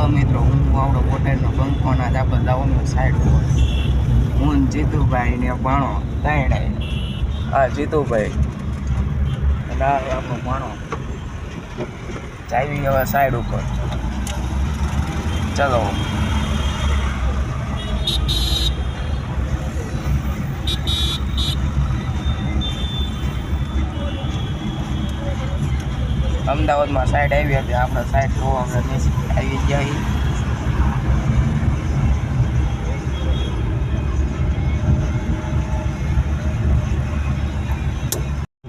ચલો મિત્રો, હું આવડો બોટાદનો બંકોના જ આપણે જવાનું સાઈડ ઉપર. હું જીતુભાઈ ને ભાણો તાયણે. હા જીતુભાઈ અને આ આપણો ભાણો જાવી હવે સાઈડ ઉપર. ચલો અમદાવાદમાં સાઈડ આવી હતી, આપણે સાઈડ જોવા આવી ગયા.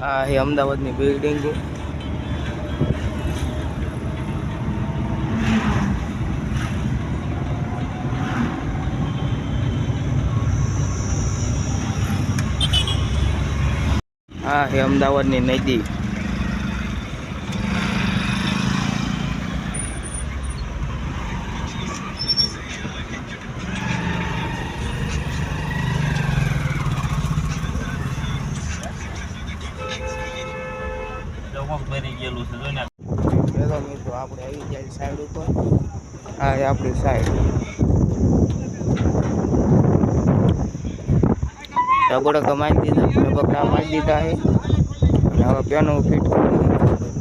આ એ અમદાવાદની બિલ્ડિંગ. આ એ અમદાવાદની નદી. ચલો મિત્રો, આપણે આવી જાય સાઈડ ઉપર. આ આપણી સાઈડ રબડકા મારી દીધા છે અને હવે પેનો ફિટ કરી.